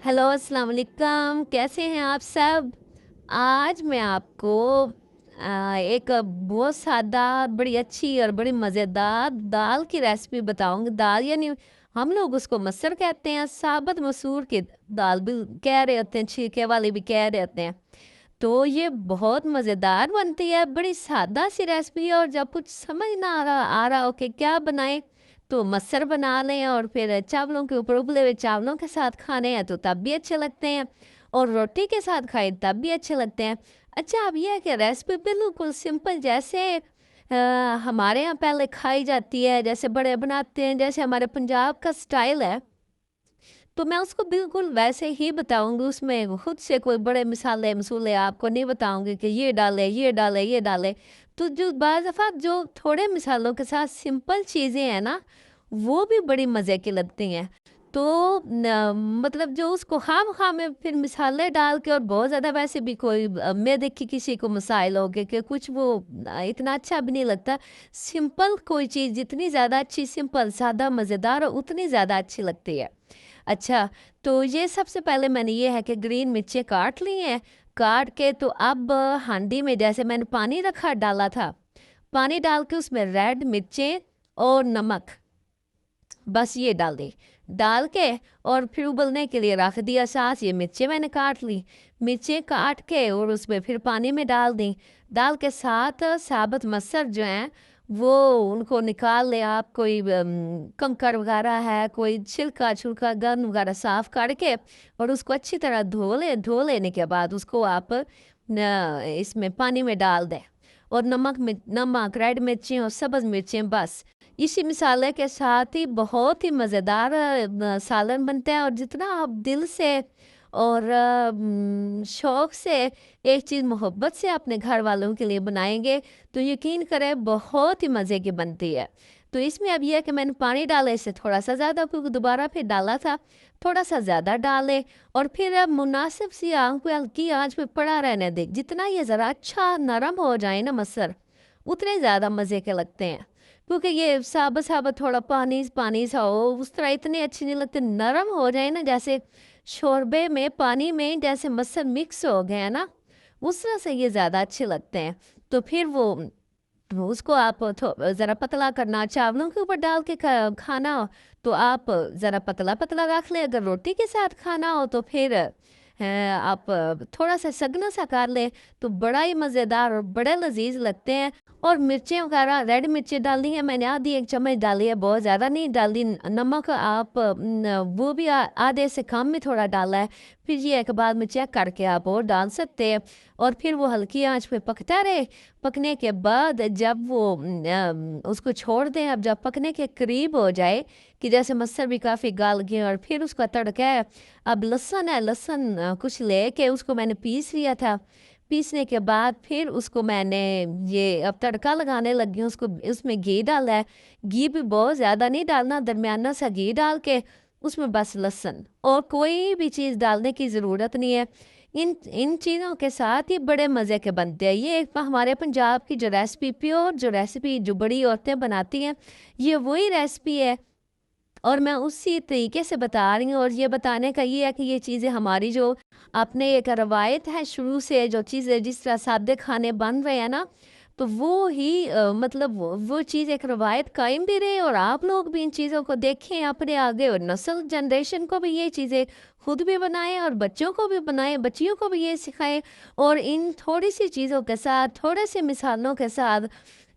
Hello, अस्सलाम वालेकुम, कैसे हैं आप सब? आज मैं आपको एक बहुत सादा, बड़ी अच्छी और बड़ी मज़ेदार दाल की रेसिपी बताऊँगी। दाल यानी हम लोग उसको मसर कहते हैं, साबुत मसूर की दाल भी कह रहे होते हैं, छिलके वाली भी कह रहे होते हैं। तो ये बहुत मज़ेदार बनती है, बड़ी सादा सी रेसिपी है और जब कुछ समझ ना आ रहा हो कि क्या बनाएँ, तो मस्सर बना लें और फिर चावलों के ऊपर उबले हुए चावलों के साथ खाने हैं तो तब भी अच्छे लगते हैं और रोटी के साथ खाएँ तब भी अच्छे लगते हैं। अच्छा, अब ये है कि रेसिपी बिल्कुल सिंपल जैसे हमारे यहाँ पहले खाई जाती है, जैसे बड़े बनाते हैं, जैसे हमारे पंजाब का स्टाइल है, तो मैं उसको बिल्कुल वैसे ही बताऊँगी, उसमें खुद से कोई बड़े मसाले-मसूले आपको नहीं बताऊँगी कि ये डालें, ये डालें, ये डालें। तो जो बाज़ दफ़ा जो थोड़े मसालों के साथ सिंपल चीज़ें हैं ना, वो भी बड़ी मज़े की लगती हैं। तो मतलब जो उसको ख़ाम-ख़ाह में फिर मसाले डाल के और बहुत ज़्यादा वैसे भी कोई मैं देखी किसी को मसाइल हो गए कि कुछ वो इतना अच्छा भी नहीं लगता। सिंपल कोई चीज़ जितनी ज़्यादा अच्छी सिंपल, सादा, मज़ेदार हो उतनी ज़्यादा अच्छी लगती है। अच्छा, तो ये सबसे पहले मैंने ये है कि ग्रीन मिर्चें काट ली हैं, काट के तो अब हांडी में जैसे मैंने पानी रखा डाला था, पानी डाल के उसमें रेड मिर्चें और नमक, बस ये डाल दी। डाल के और फिर उबलने के लिए रख दिया साथ, ये मिर्चें मैंने काट ली, मिर्चें काट के और उसमें फिर पानी में डाल दी। डाल के साथ साबुत मसर जो हैं, वो उनको निकाल लें आप, कोई कंकड़ वगैरह है, कोई छिलका-छुलका गंद वगैरह साफ करके और उसको अच्छी तरह धो लें। धो लेने के बाद उसको आप इसमें पानी में डाल दें और नमक, रेड मिर्चें और सब्ज़ मिर्चें बस। इसी मसाले के साथ ही बहुत ही मज़ेदार सालन बनता है और जितना आप दिल से और शौक़ से एक चीज़ मोहब्बत से अपने घर वालों के लिए बनाएँगे, तो यकीन करें बहुत ही मज़े की बनती है। तो इसमें अब ये है कि मैंने पानी डाला इससे थोड़ा-सा ज़्यादा क्योंकि दोबारा फिर डाला था, थोड़ा-सा ज़्यादा डालें और फिर अब मुनासिब सी आँच पे हल्की आँच पे पड़ा रहने दें। जितना ये ज़रा अच्छा नरम हो जाए ना मसर, उतने ज़्यादा मज़े के लगते हैं। क्योंकि ये साबुत-साबुत थोड़ा पानी सा हो, उस तरह इतने अच्छे नहीं लगते। नरम हो जाए ना, जैसे शोरबे में पानी में जैसे मसर मिक्स हो गए हैं ना, उस तरह से ये ज़्यादा अच्छे लगते हैं। तो फिर वो उसको आप ज़रा पतला करना, चावलों के ऊपर डाल के खाना हो, तो आप ज़रा पतला-पतला रख लें। अगर रोटी के साथ खाना हो तो फिर आप थोड़ा-सा सगना सा कर लें, तो बड़ा ही मज़ेदार और बड़े लज़ीज़ लगते हैं। और मिर्चें वगैरह रेड मिर्चें डाली हैं मैंने, आधी 1 चम्मच डाली है, बहुत ज़्यादा नहीं डाली। नमक आप वो भी आधे से कम में थोड़ा डाला है। फिर ये है कि बाद में चेक करके आप और डाल सकते हैं और फिर वो हल्की आँच पे पकता रहे। पकने के बाद जब वो उसको छोड़ दें, अब जब पकने के करीब हो जाए कि जैसे मसर भी काफ़ी गल गए और फिर उसका तड़का है। अब लहसुन है, लहसुन कुछ लेके उसको मैंने पीस लिया था। पीसने के बाद फिर उसको मैंने ये अब तड़का लगाने लगी हूँ, उसको उसमें घी डाला है। घी भी बहुत ज़्यादा नहीं डालना, दरमियाना सा घी डाल के उसमें बस लहसुन और कोई भी चीज़ डालने की ज़रूरत नहीं है। इन इन चीज़ों के साथ ही बड़े मज़े के बनते हैं। ये एक हमारे पंजाब की जो रेसिपी, प्योर जो रेसिपी जो बड़ी औरतें बनाती हैं, ये वही रेसिपी है और मैं उसी तरीके से बता रही हूँ और ये बताने का ये है कि ये चीज़ें हमारी जो अपने एक रवायत है शुरू से, जो चीज़ें जिस तरह सादे खाने बन रहे हैं ना, तो वो ही मतलब वो चीज़ एक रवायत कायम भी रहे और आप लोग भी इन चीज़ों को देखें अपने आगे और नस्ल जनरेशन को भी ये चीज़ें खुद भी बनाएं और बच्चों को भी बनाएं, बच्चियों को भी ये सिखाएं और इन थोड़ी सी चीज़ों के साथ, थोड़े से मिसालों के साथ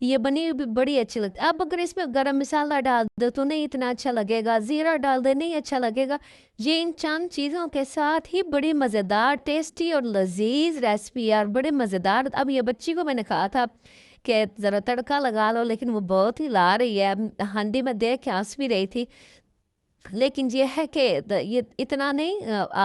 ये बनी हुई भी बड़ी अच्छी लगती है। अब अगर इसमें गरम मसाला डाल दो तो नहीं इतना अच्छा लगेगा, ज़ीरा डाल दे नहीं अच्छा लगेगा। ये इन चंद चीज़ों के साथ ही बड़ी मज़ेदार, टेस्टी और लज़ीज़ रेसिपी है और बड़े मज़ेदार। अब ये बच्ची को मैंने कहा था कि ज़रा तड़का लगा लो, लेकिन वो बहुत ही ला रही है। हांडी में देख के हँस भी रही थी। लेकिन ये है कि ये इतना नहीं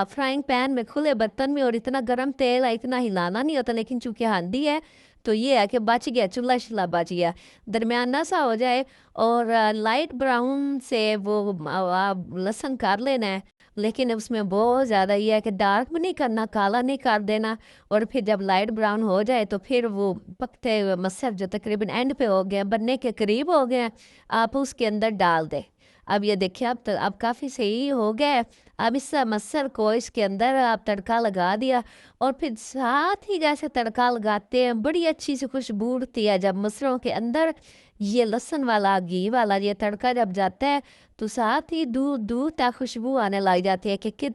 फ्राइंग पैन में खुले बर्तन में और इतना गरम तेल है, इतना हिलाना नहीं होता, लेकिन चूंकि हांडी है तो ये है कि बच गया, चूल्हा शिल्ला बच गया। दरमियाना सा हो जाए और लाइट ब्राउन से वो आप लहसुन कर लेना है, लेकिन उसमें बहुत ज़्यादा ये है कि डार्क भी नहीं करना, काला नहीं कर देना। और फिर जब लाइट ब्राउन हो जाए तो फिर वो पकते हुए मसर जो तकरीबन एंड पे हो गए, बनने के करीब हो गए हैं, आप उसके अंदर डाल दें। अब ये देखिए अब काफ़ी सही हो गया है। अब इस मसर को इसके अंदर आप तड़का लगा दिया और फिर साथ ही जैसे तड़का लगाते हैं बड़ी अच्छी सी खुशबू उठती है जब मसरों के अंदर ये लहसुन वाला घी वाला ये तड़का जब जाता है तो साथ ही दूर दूर तक खुशबू आने लग जाती है कि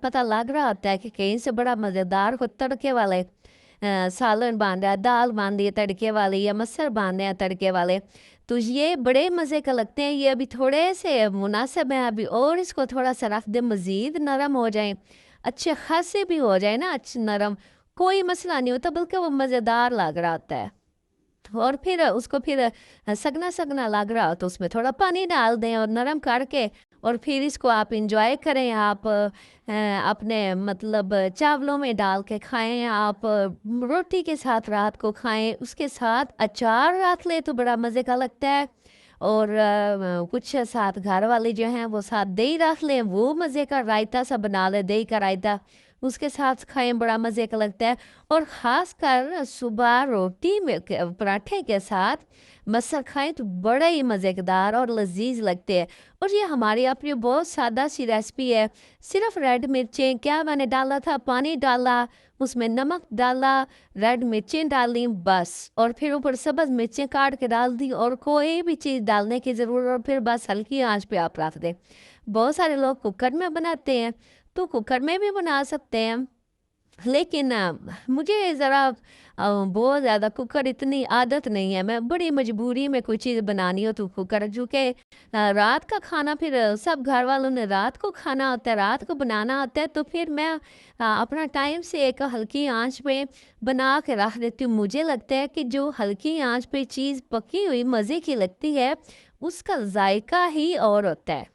पता लग रहा होता है कि कहीं से बड़ा मज़ेदार को तड़के वाले सालन बन रहा है, दाल बन रही है तड़के वाली या मसर बन रहे हैं तड़के वाले। तो ये बड़े मज़े का लगते हैं। ये अभी थोड़े से मुनासिब हैं अभी और इसको थोड़ा-सा रख दें मज़ीद नरम हो जाएँ, अच्छे खासे भी हो जाए ना अच्छे नरम, कोई मसला नहीं होता बल्कि वो मज़ेदार लग रहा होता है। और फिर उसको फिर सगना-सगना लग रहा हो तो उसमें थोड़ा पानी डाल दें और नरम करके और फिर इसको आप एन्जॉय करें। आप अपने मतलब चावलों में डाल के खाएँ, आप रोटी के साथ रात को खाएँ, उसके साथ अचार रख लें तो बड़ा मज़े का लगता है। और कुछ साथ घर वाले जो हैं वो साथ दही रख लें, वो मज़े का रायता सा बना लें, दही का रायता, उसके साथ खाएँ बड़ा मज़े का लगता है। और ख़ासकर सुबह रोटी में पराठे के साथ मसर खाएँ तो बड़ा ही मज़ेदार और लज़ीज़ लगते हैं। और ये हमारी अपनी बहुत सादा सी रेसिपी है। सिर्फ़ रेड मिर्चें क्या मैंने डाला था, पानी डाला, उसमें नमक डाला, रेड मिर्चें डाली बस और फिर ऊपर सब्ज़ मिर्चें काट के डाल दी और कोई भी चीज़ डालने की ज़रूरत और फिर बस हल्की आँच पे आप रख दें। बहुत सारे लोग कुकर में बनाते हैं, तो कुकर में भी बना सकते हैं। लेकिन मुझे ज़रा बहुत ज़्यादा कुकर इतनी आदत नहीं है। मैं बड़ी मजबूरी में कोई चीज़ बनानी हो तो कुकर चूँकि रात का खाना फिर सब घर वालों ने रात को खाना होता है, रात को बनाना होता है तो फिर मैं अपना टाइम से एक हल्की आँच पे बना के रख देती हूँ। मुझे लगता है कि जो हल्की आँच पे चीज़ पकी हुई मज़े की लगती है, उसका ज़ायका ही और होता है।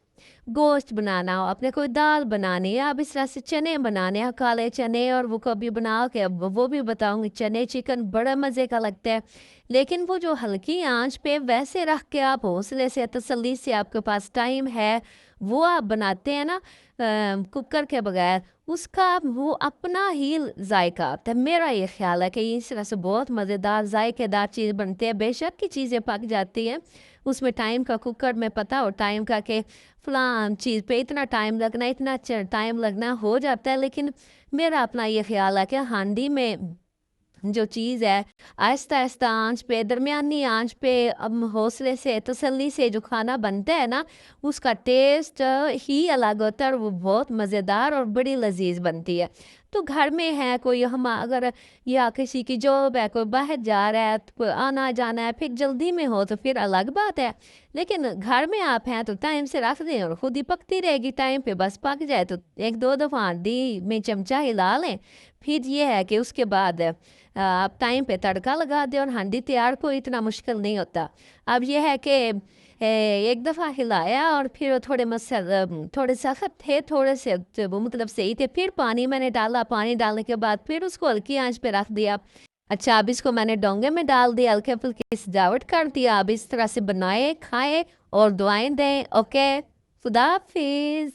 गोश्त बनाना हो, आपने कोई दाल बनानी है, आप इस तरह से चने बनाने हैं, काले चने और वो कभी बना के अब वो भी बताऊँगी। चने चिकन बड़ा मज़े का लगता है। लेकिन वो जो हल्की आँच पे वैसे रख के आप हौसले से तसल्ली से आपके पास टाइम है, वो आप बनाते हैं ना कुकर के बगैर, उसका वो अपना ही ज़ायका आता है। मेरा ये ख़्याल है कि इस तरह से बहुत मज़ेदार ज़ायकेदार चीज़ बनती है। बेशक की चीज़ें पक जाती हैं, उसमें टाइम का कुकर में पता हो टाइम का कि फ़लाँ चीज़ पे इतना टाइम लगना, इतना च टाइम लगना हो जाता है। लेकिन मेरा अपना ये ख़्याल है कि हांडी में जो चीज़ है, आहिस्ता-आहिस्ता आँच पे, दरमियानी आँच पे हौसले से, तसल्ली से जो खाना बनता है ना, उसका टेस्ट ही अलग होता है और वो बहुत मज़ेदार और बड़ी लज़ीज़ बनती है। तो घर में है कोई हम अगर या किसी की जॉब है, कोई बाहर जा रहा है, तो आना-जाना है, फिर जल्दी में हो तो फिर अलग बात है। लेकिन घर में आप हैं तो टाइम से रख दें और खुद ही पकती रहेगी टाइम पे, बस पक जाए तो 1-2 दफ़ा हांडी में चमचा हिला लें। फिर ये है कि उसके बाद आप टाइम पे तड़का लगा दें और हांडी तैयार कोई इतना मुश्किल नहीं होता। अब ये है कि एक दफ़ा हिलाया और फिर थोड़े सख्त थे, थोड़े से वो मतलब सही थे, फिर पानी मैंने डाला, पानी डालने के बाद फिर उसको हल्की आँच पे रख दिया। अच्छा अब इसको मैंने डोंगे में डाल दिया, हल्के-फुल्की सजावट कर दिया। अब इस तरह से बनाएँ, खाएँ और दुआएँ दें। ओके, खुदा हाफ़िज़।